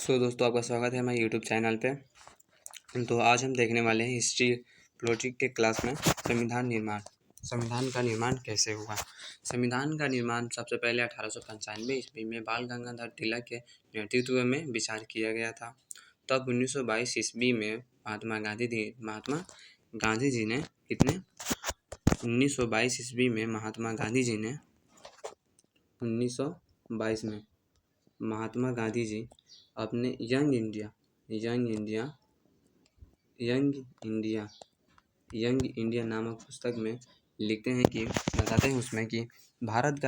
दोस्तों आपका स्वागत है हमारे यूट्यूब चैनल पे। तो आज हम देखने वाले हैं हिस्ट्री पॉलिटिक्स के क्लास में संविधान का निर्माण कैसे हुआ। संविधान का निर्माण सबसे पहले 1895 ईस्वी में बाल गंगाधर तिलक के नेतृत्व में विचार किया गया था। तब 1922 ईस्वी में महात्मा गांधी जी ने 1922 ईस्वी में महात्मा गांधी जी ने 1922 में महात्मा गांधी जी अपने यंग इंडिया नामक पुस्तक में लिखते हैं कि बताते हैं उसमें कि भारत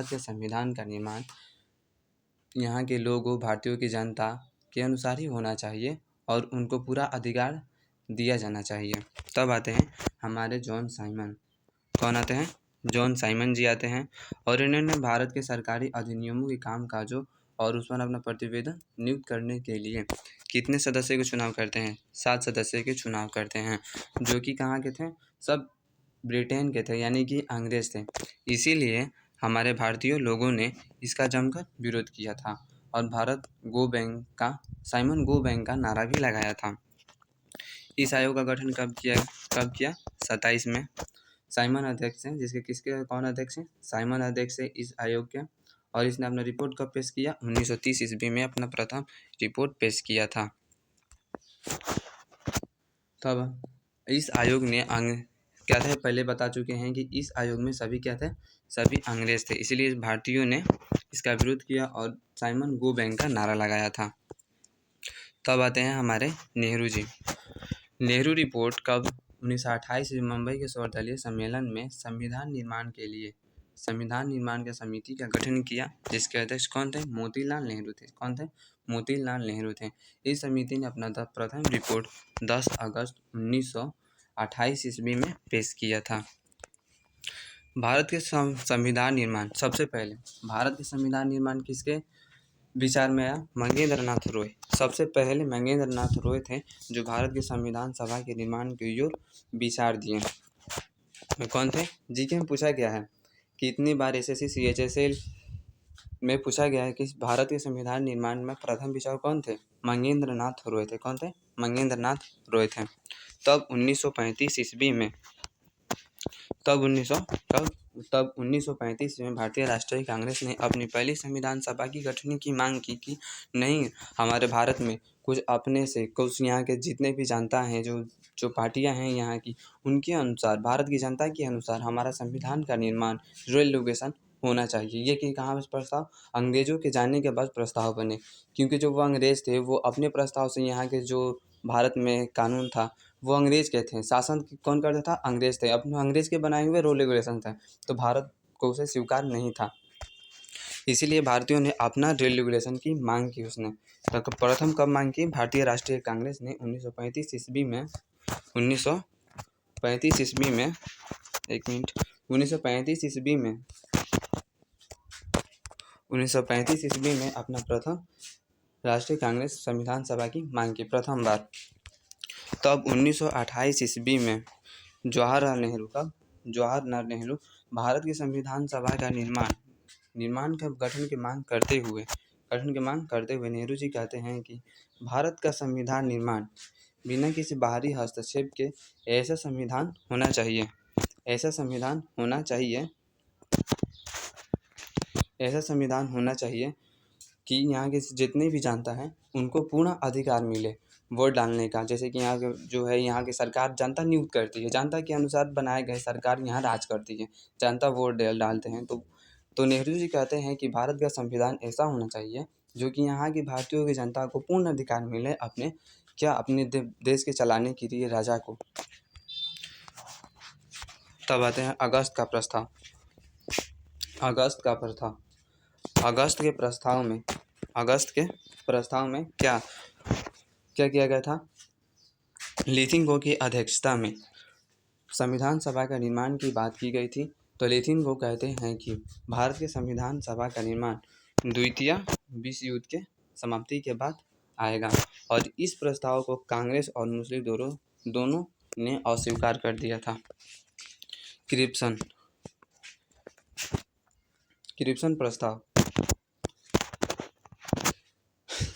के संविधान का निर्माण यहाँ के लोगों भारतीयों की जनता के अनुसार ही होना चाहिए और उनको पूरा अधिकार दिया जाना चाहिए। तब आते हैं हमारे जॉन साइमन। कौन आते हैं? जॉन साइमन जी आते हैं और इन्होंने भारत के सरकारी अधिनियमों के कामकाजों और उस पर अपना प्रतिवेदन नियुक्त करने के लिए कितने सदस्य के चुनाव करते हैं? 7 सदस्य के चुनाव करते हैं, जो कि कहाँ के थे? सब ब्रिटेन के थे, यानी कि अंग्रेज थे। इसीलिए हमारे भारतीय लोगों ने इसका जमकर विरोध किया था और साइमन गो बैंक का नारा भी लगाया था। इस आयोग का गठन कब किया? 27 में। साइमन अध्यक्ष हैं, कौन अध्यक्ष हैं? साइमन अध्यक्ष है इस आयोग के। और इसने अपना रिपोर्ट कब पेश किया? 1930 ईस्वी में अपना प्रथम रिपोर्ट पेश किया था। तब इस आयोग ने क्या थे? पहले बता चुके हैं कि इस आयोग में सभी क्या थे? सभी अंग्रेज थे। इसीलिए भारतीयों ने इसका विरोध किया और साइमन गो बैंक का नारा लगाया था। तब आते हैं हमारे नेहरू जी। नेहरू रिपोर्ट कब? 1928 में मुंबई के सर्वदलीय सम्मेलन में संविधान निर्माण के समिति का गठन किया, जिसके अध्यक्ष कौन थे? मोतीलाल नेहरू थे। कौन थे? मोतीलाल नेहरू थे। इस समिति ने अपना प्रथम रिपोर्ट 10 अगस्त 1928 ईस्वी में पेश किया था। भारत के संविधान निर्माण सबसे पहले भारत के संविधान निर्माण किसके विचार में आया? मंगेंद्र नाथ रॉय। सबसे पहले मंगेंद्र नाथ रॉय थे जो भारत के संविधान सभा के निर्माण की ओर विचार दिए। कौन थे? जीके में पूछा गया है, कितनी बार एसएससी CHSL में पूछा गया है कि भारत के संविधान निर्माण में प्रथम विचार कौन थे? मंगेंद्र नाथ रॉय थे। कौन थे? मंगेंद्र नाथ रॉय थे। तब 1935 ईस्वी में भारतीय राष्ट्रीय कांग्रेस ने अपनी पहली संविधान सभा की गठन की मांग की कि नहीं, हमारे भारत में कुछ अपने से कुछ यहाँ के जितने भी जनता हैं, जो पार्टियां हैं यहाँ की, उनके अनुसार, भारत की जनता के अनुसार हमारा संविधान का निर्माण रेगुलेशन होना चाहिए। ये कि कहाँ प्रस्ताव? अंग्रेजों के जाने के बाद प्रस्ताव बने, क्योंकि जो वो अंग्रेज थे वो अपने प्रस्ताव से यहाँ के जो भारत में कानून था वो अंग्रेज के थे। शासन कौन करता था? अंग्रेज थे। अपने अंग्रेज के बनाए हुए रूल रेगुलेशन थे, तो भारत को उसे स्वीकार नहीं था। इसीलिए भारतीयों ने अपना रूल रेगुलेशन की मांग की। उसने तो प्रथम कब मांग की? भारतीय राष्ट्रीय कांग्रेस ने 1935 ईस्वी में 1935 ईस्वी में अपना प्रथम राष्ट्रीय कांग्रेस संविधान सभा की मांग की प्रथम बार। तब 1928 ईस्वी में जवाहरलाल नेहरू भारत की संविधान सभा का निर्माण का गठन की मांग करते हुए नेहरू जी कहते हैं कि भारत का संविधान निर्माण बिना किसी बाहरी हस्तक्षेप के ऐसा संविधान होना चाहिए कि यहाँ के जितने भी जनता हैं उनको पूर्ण अधिकार मिले वोट डालने का। जैसे कि यहाँ के जो है, यहाँ की सरकार जनता नियुक्त करती है, जनता के अनुसार बनाए गए सरकार यहाँ राज करती है, जनता वोट डालते हैं। तो नेहरू जी कहते हैं कि भारत का संविधान ऐसा होना चाहिए जो कि यहाँ की भारतीयों की जनता को पूर्ण अधिकार मिले अपने देश के चलाने के लिए राजा को। तब आते हैं अगस्त के प्रस्ताव में क्या किया गया था? लिथिंगो की अध्यक्षता में संविधान सभा का निर्माण की बात की गई थी। तो लिथिंगो कहते हैं कि भारत के संविधान सभा का निर्माण द्वितीय विश्व युद्ध के समाप्ति के बाद आएगा, और इस प्रस्ताव को कांग्रेस और मुस्लिम दोनों ने अस्वीकार कर दिया था। क्रिप्सन प्रस्ताव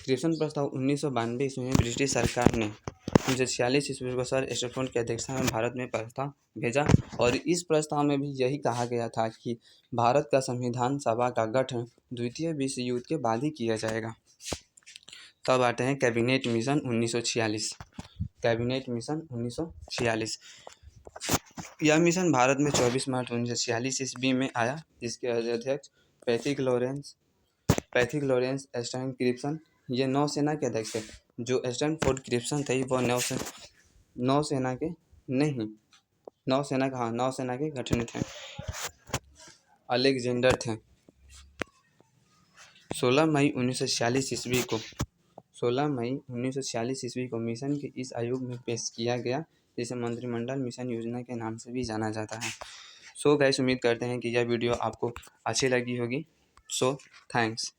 क्रिप्सन प्रस्ताव 1992 ईस्वी में ब्रिटिश सरकार ने 1946 ईस्वी को सर स्टैनफोर्ड की अध्यक्षता में भारत में प्रस्ताव भेजा और इस प्रस्ताव में भी यही कहा गया था कि भारत का संविधान सभा का गठन द्वितीय विश्व युद्ध के बाद ही किया जाएगा। तब आते हैं कैबिनेट मिशन 1946। कैबिनेट मिशन 1946, यह मिशन भारत में 24 मार्च 1946 ईस्वी में आया, जिसके अध्यक्ष पैट्रिक लॉरेंस स्टर्न क्रिप्सन ये नौसेना के अध्यक्ष थे। जो स्टैनफोर्ड क्रिप्सन थे वो नौसेना के गठन थे। अलेक्जेंडर थे। 16 मई 1946 ईस्वी को मिशन के इस आयोग में पेश किया गया, जिसे मंत्रिमंडल मिशन योजना के नाम से भी जाना जाता है। सो गाइस, उम्मीद करते हैं कि यह वीडियो आपको अच्छी लगी होगी। So thanks.